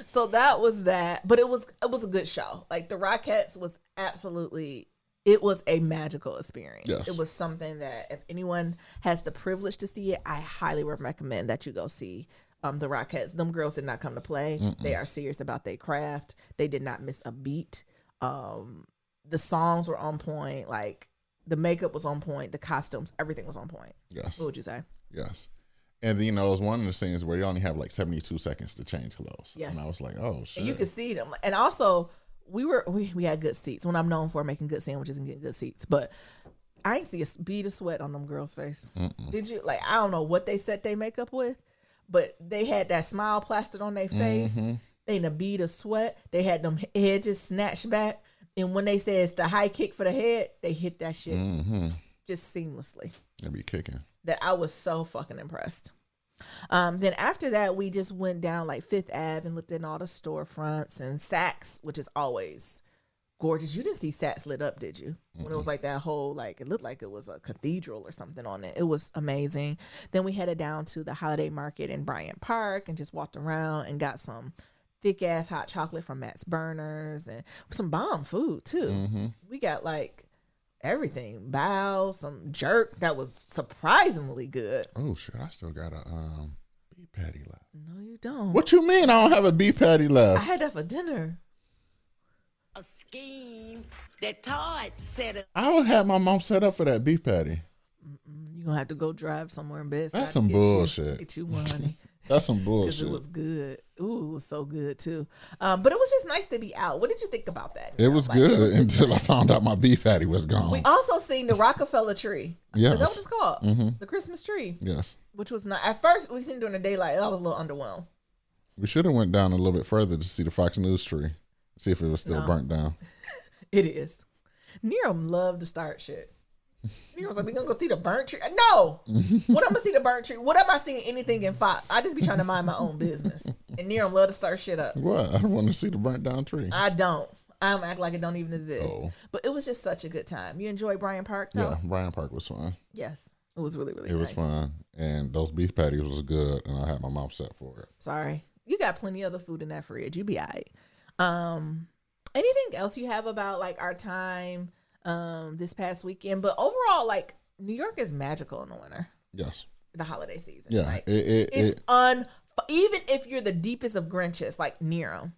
So that was that, but it was a good show. Like, the Rockettes was absolutely. It was a magical experience. Yes. It was something that if anyone has the privilege to see it, I highly recommend that you go see. The Rockettes, them girls did not come to play. Mm-mm. They are serious about their craft. They did not miss a beat. The songs were on point. Like, the makeup was on point. The costumes, everything was on point. Yes. What would you say? Yes. And it was one of the scenes where you only have like 72 seconds to change clothes. Yes. And I was like, oh shit. And you could see them. And also, we had good seats. When I'm known for making good sandwiches and getting good seats, but I ain't see a bead of sweat on them girls' face. Mm-mm. Did you? Like, I don't know what they set their makeup with. But they had that smile plastered on their face. Mm-hmm. They ain't a bead of sweat. They had them edges snatched back. And when they said it's the high kick for the head, they hit that shit just seamlessly. They be kicking. That I was so fucking impressed. Then after that, we just went down like Fifth Ave and looked at all the storefronts and Saks, which is always gorgeous. You didn't see Saks lit up, did you? When it was like that whole, like, it looked like it was a cathedral or something on it. It was amazing. Then we headed down to the holiday market in Bryant Park and just walked around and got some thick ass hot chocolate from Matt's Burners and some bomb food too. Mm-hmm. We got like everything. Bao, some jerk that was surprisingly good. Oh shit, I still got a beef patty left. No, you don't. What you mean I don't have a beef patty left? I had that for dinner. A scheme that Todd set up. I would have my mom set up for that beef patty. You're going to have to go drive somewhere in bed. That's some bullshit. Get you one, honey. That's some bullshit. Because it was good. Ooh, it was so good too. But it was just nice to be out. What did you think about that? It was good until I found out my beef patty was gone. We also seen the Rockefeller tree. Yes. Is that what it's called? Mm-hmm. The Christmas tree. Yes. Which was not, at first we seen it during the daylight. I was a little underwhelmed. We should have went down a little bit further to see the Fox News tree. See if it was still burnt down. It is. Nerum loved to start shit. You know, like, we gonna go see the burnt tree? No. What I'm gonna see the burnt tree? What am I seeing anything in Fox? I just be trying to mind my own business. And Nerum love to start shit up. What? I want to see the burnt down tree. I don't. I'm act like it don't even exist. Oh. But it was just such a good time. You enjoyed Bryant Park, though? Yeah, Bryant Park was fun. Yes. It was really, really It nice. was fun. And those beef patties was good, and I had my mouth set for it. Sorry. You got plenty of other food in that fridge. You be all right. Anything else you have about, like, our time this past weekend? But overall, like, New York is magical in the winter. Yes. The holiday season. Yeah. Like, it's even if you're the deepest of Grinches, like Nero,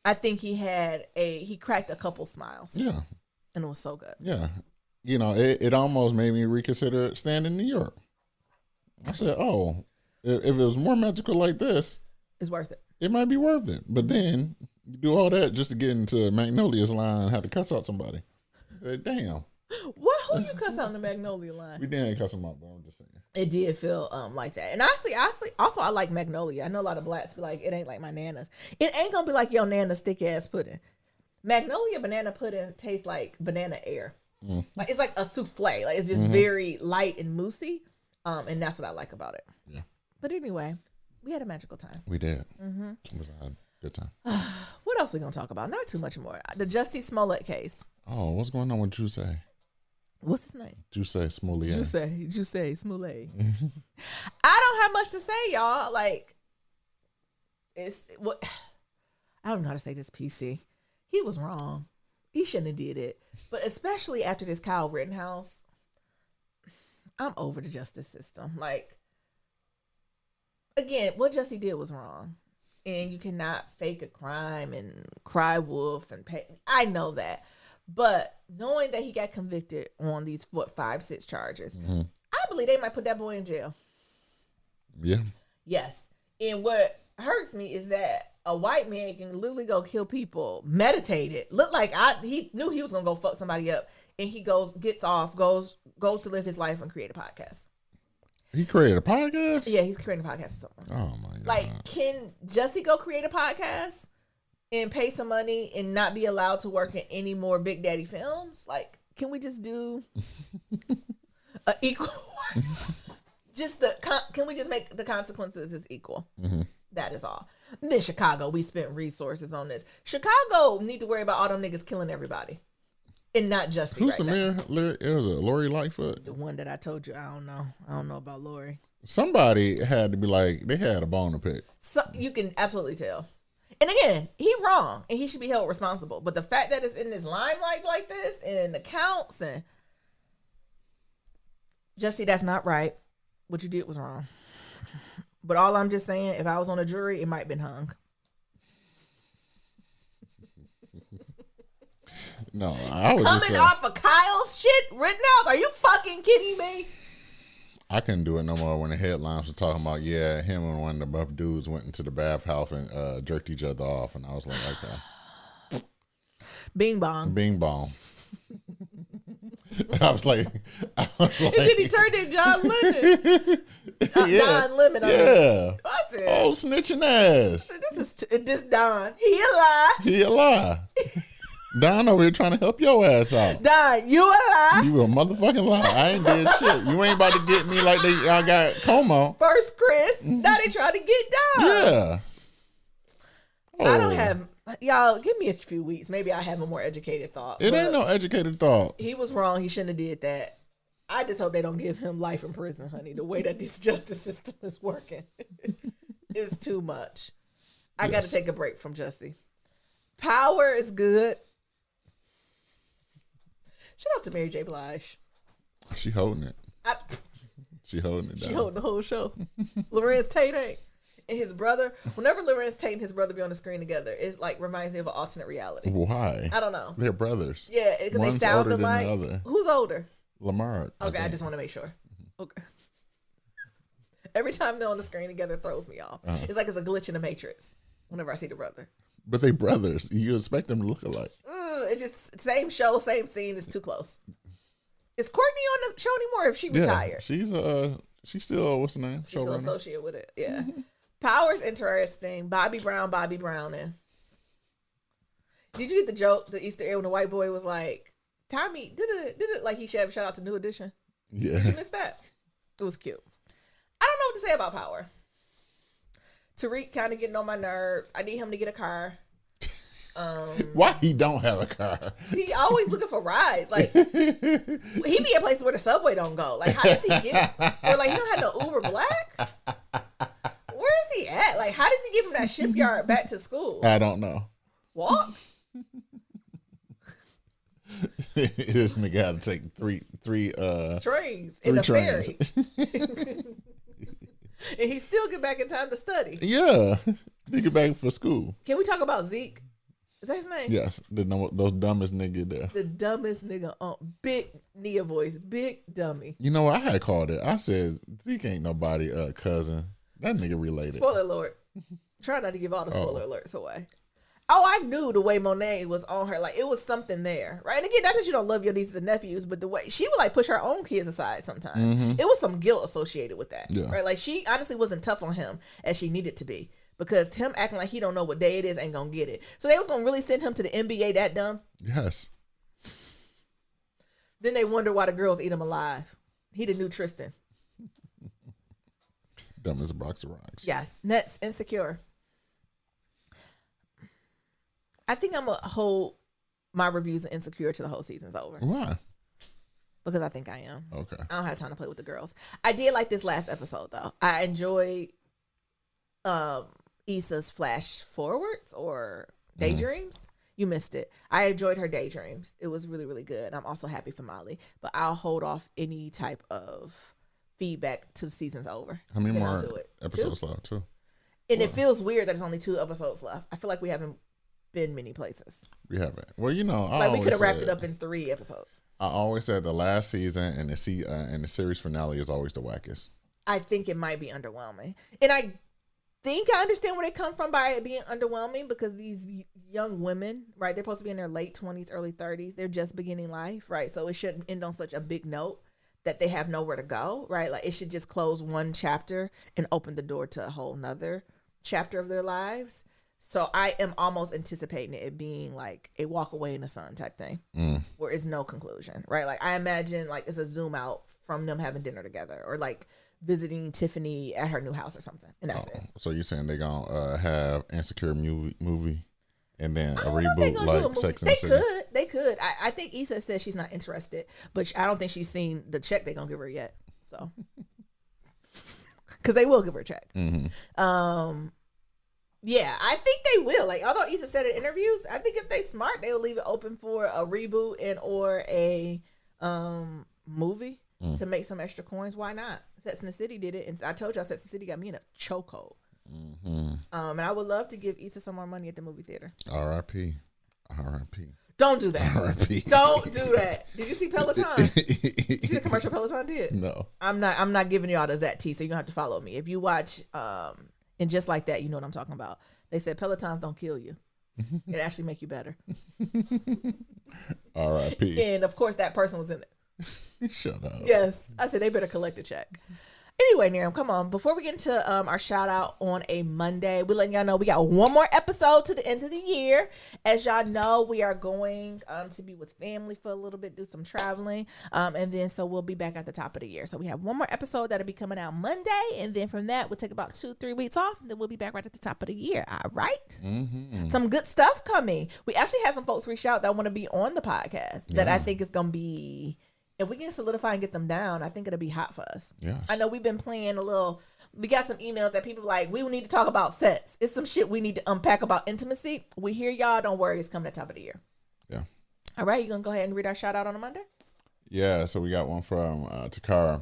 I think he cracked a couple smiles. Yeah. And it was so good. Yeah. You know, it almost made me reconsider staying in New York. I said, oh, if it was more magical like this, It's worth it. it might be worth it. But then you do all that just to get into Magnolia's line and have to cuss out somebody. Damn. What? Who you cuss out in the Magnolia line? We didn't cuss them out, but I'm just saying. It did feel like that. And honestly, also I like Magnolia. I know a lot of blacks be like, it ain't like my nana's. It ain't gonna be like your nana's thick ass pudding. Magnolia banana pudding tastes like banana air. Like it's like a souffle. Like it's just very light and moussey. And that's what I like about it. Yeah. But anyway, we had a magical time. We did. It was a good time. What else we gonna talk about? Not too much more. The Jussie Smollett case. Oh, what's going on with Juice? What's his name? Juice Smollett. Juice Smollett. I don't have much to say, y'all. Like, it's what I don't know how to say this. PC. He was wrong. He shouldn't have did it. But especially after this Kyle Rittenhouse, I'm over the justice system. Like, again, what Jussie did was wrong. And you cannot fake a crime and cry wolf and pay. I know that. But knowing that he got convicted on these, 5-6 charges, I believe they might put that boy in jail. Yeah. Yes. And what hurts me is that a white man can literally go kill people, meditated, look like he knew he was going to go fuck somebody up. And he gets off, goes to live his life and create a podcast. He created a podcast? Yeah, he's creating a podcast for someone. Oh, my God. Like, can Jussie go create a podcast and pay some money and not be allowed to work in any more Big Daddy films? Like, can we just do a equal? Can we just make the consequences as equal? That is all. Then Chicago, we spent resources on this. Chicago need to worry about all them niggas killing everybody, and not Jussie. Who's right the now. mayor? It was Lori Lightfoot. The one that I told you. I don't know. I don't know about Lori. Somebody had to be like, they had a bone to pick. So you can absolutely tell. And again, he wrong, and he should be held responsible. But the fact that it's in this limelight like this, and accounts, and Jussie, that's not right. What you did was wrong. But all I'm just saying, if I was on a jury, it might have been hung. No, I was Coming off of Kyle's shit, Rittenhouse? Are you fucking kidding me? I couldn't do it no more when the headlines were talking about, yeah, him and one of the buff dudes went into the bathhouse and jerked each other off. And I was like, okay. Bing bong. Bing bong. I was like. And then he turned in John Lennon. Don Lemon. Yeah. I said, oh, snitching ass. This Don. He a lie. He a lie. Don over here trying to help your ass out. Don, you a lie. You a motherfucking lie. I ain't did shit. You ain't about to get me like I got Como. First Chris, now they trying to get Don. Yeah. I don't have, y'all, give me a few weeks. Maybe I'll have a more educated thought. It ain't no educated thought. He was wrong. He shouldn't have did that. I just hope they don't give him life in prison, honey. The way that this justice system is working is too much. I got to take a break from Jussie. Power is good. Shout out to Mary J. Blige. She holding it. She holding it down. She holding the whole show. Lorenz Tate ain't. And his brother, whenever Lorenz Tate and his brother be on the screen together, it's like reminds me of an alternate reality. Why? I don't know. They're brothers. Yeah, because they One's sound older than alike. the other. Who's older? Lamar. Okay, I just want to make sure. Okay. Every time they're on the screen together, it throws me off. It's like it's a glitch in the Matrix whenever I see the brother. But they brothers. You expect them to look alike. It's just same show, same scene. It's too close. Is Courtney on the show anymore? If she retired, She's still what's the name? she's still Showrunner. associated with it. Yeah. Power's interesting. Bobby Browning. Did you get the joke? The Easter egg when the white boy was like, Tommy did it like he shout out to New Edition. Yeah. Did you miss that? It was cute. I don't know what to say about Power. Tariq kind of getting on my nerves. I need him to get a car. Why he don't have a car? He always looking for rides. Like he be at places where the subway don't go. Like how does he get? Or like he don't have no Uber Black. Where is he at? Like how does he get from that shipyard back to school? I don't know. Walk. This nigga had to take three Trains three in a trains. ferry. And he still get back in time to study. Yeah, he get back for school. Can we talk about Zeke? Is that his name? Yes, those dumbest nigga there. The dumbest nigga on big Nia voice, big dummy. You know what? I had called it. I said Zeke ain't nobody cousin. That nigga related. Spoiler alert. Try not to give all the spoiler alerts away. Oh, I knew the way Monet was on her. Like, it was something there, right? And again, not that you don't love your nieces and nephews, but the way she would, like, push her own kids aside sometimes. It was some guilt associated with that, right? Like, she honestly wasn't tough on him as she needed to be because him acting like he don't know what day it is ain't gonna get it. So they was gonna really send him to the NBA that dumb? Yes. Then they wonder why the girls eat him alive. He the new Tristan. Dumb as a box of rocks. Yes. Next, Insecure. I think I'm going to hold my reviews of Insecure till the whole season's over. Why? Because I think I am. Okay. I don't have time to play with the girls. I did like this last episode, though. I enjoyed Issa's flash forwards or daydreams. You missed it. I enjoyed her daydreams. It was really, really good. I'm also happy for Molly. But I'll hold off any type of feedback till the season's over. How many Then I'll more do it. episodes left? Two. And it feels weird that there's only 2 episodes left. I feel like we haven't been many places. We haven't. Well, you know, Like we could have wrapped it up in 3 episodes. I always said the last season and the series finale is always the wackest. I think it might be underwhelming, and I think I understand where they come from by it being underwhelming because these young women, right? They're supposed to be in their late 20s, early 30s. They're just beginning life, right? So it shouldn't end on such a big note that they have nowhere to go, right? Like it should just close one chapter and open the door to a whole nother chapter of their lives. So I am almost anticipating it being like a walk away in the sun type thing where it's no conclusion, right? Like I imagine like it's a zoom out from them having dinner together or like visiting Tiffany at her new house or something. And that's it. So you're saying they're going to have Insecure movie and then a reboot like Sex and the City? They could. I think Issa says she's not interested, but I don't think she's seen the check they're going to give her yet. So, because they will give her a check. Yeah, I think they will. Like, although Issa said in interviews, I think if they smart, they'll leave it open for a reboot and or a movie to make some extra coins. Why not? Sex and the City did it, and I told y'all Sex and the City got me in a chokehold. And I would love to give Issa some more money at the movie theater. R.I.P. R.I.P. Don't do that. R.I.P. Don't do that. Did you see Peloton? Did you see the commercial Peloton did? No. I'm not giving y'all the Zat T, so you're gonna have to follow me. If you watch and just like that, you know what I'm talking about. They said Pelotons don't kill you. It actually make you better. R.I.P. And of course that person was in it. Shut up. Yes. I said they better collect a check. Anyway, Nerium, come on. Before we get into our shout out on a Monday, we're letting y'all know we got one more episode to the end of the year. As y'all know, we are going to be with family for a little bit, do some traveling. And then so we'll be back at the top of the year. So we have one more episode that'll be coming out Monday. And then from that, we'll take about 2-3 weeks off. And then we'll be back right at the top of the year. All right. Some good stuff coming. We actually had some folks reach out that want to be on the podcast that I think is going to be... If we can solidify and get them down, I think it'll be hot for us. Yes. I know we've been playing a little. We got some emails that people like, we need to talk about sex. It's some shit we need to unpack about intimacy. We hear y'all. Don't worry. It's coming at the top of the year. Yeah. All right. You going to go ahead and read our shout out on a Monday? Yeah. So we got one from Takara.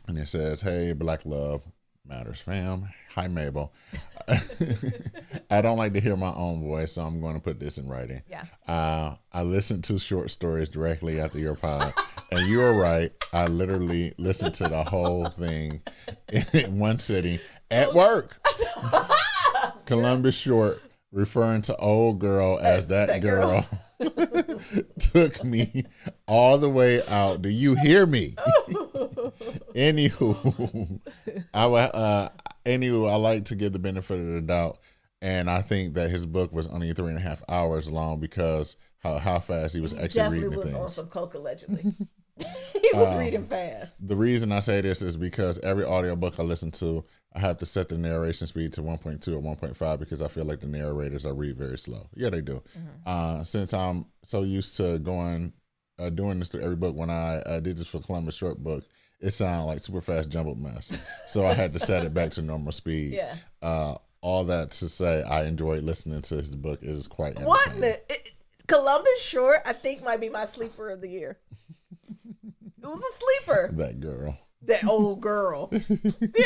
And it says, hey, Black Love Matters fam. Hi, Mabel. I don't like to hear my own voice, so I'm going to put this in writing. Yeah. I listened to short stories directly after your pod, and you were right. I literally listened to the whole thing in one sitting at work. Columbus Short, referring to old girl as that girl. Took me all the way out. Do you hear me? Anywho, I like to give the benefit of the doubt, and I think that his book was only 3.5 hours long because how fast he was actually Definitely reading the was on things. some coke allegedly. He was reading fast. The reason I say this is because every audiobook I listen to, I have to set the narration speed to 1.2 or 1.5 because I feel like the narrators I read very slow. Yeah, they do. Since I'm so used to doing this through every book, when I did this for Columbus short book, it sounded like super fast jumbled mess. So I had to set it back to normal speed. Yeah. All that to say, I enjoyed listening to his book. It is quite What? entertaining. Columbus short, I think, might be my sleeper of the year. It was a sleeper. That girl. That old girl.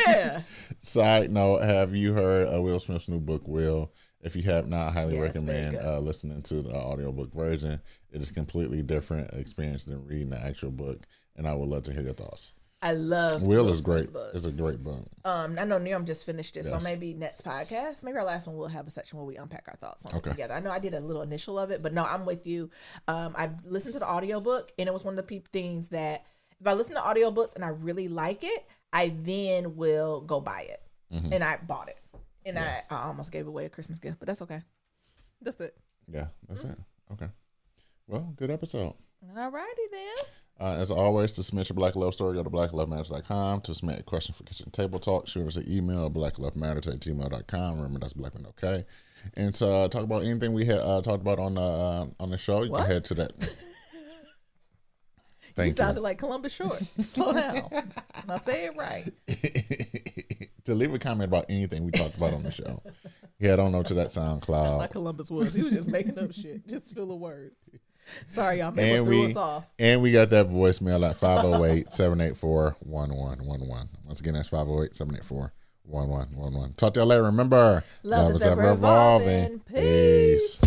Yeah. Side note, have you heard Will Smith's new book, Will? If you have not, I highly Yeah, it's very recommend good. listening to the audiobook version. It is a completely different experience than reading the actual book, and I would love to hear your thoughts. I love Will is Smith's great. books. It's a great book. I know Niram just finished it, so Yes. maybe next podcast, maybe our last one, we'll have a section where we unpack our thoughts on it Okay. together. I know I did a little initial of it, but no, I'm with you. I listened to the audiobook, and it was one of the things that if I listen to audiobooks and I really like it, I then will go buy it. And I bought it. And I almost gave away a Christmas gift, but that's okay. That's it. Yeah, that's it. Okay. Well, good episode. All righty then. As always, to submit your Black Love story, go to blacklovematters.com. To submit a question for Kitchen Table Talk, shoot us an email at blacklovematters@gmail.com. Remember, that's Black with okay. And to talk about anything we had talked about on the show, you can head to that. You Thank sounded like Columbus Short. Slow down. Now say it right. To leave a comment about anything we talked about on the show, head on over to that That's SoundCloud. how Columbus was. He was just making up shit, just fill the words. Sorry, y'all. Maybe threw us off. And we got that voicemail at 508-784-1111. Once again, that's 508-784-1111. Talk to y'all later. Remember, Love is ever evolving. Peace.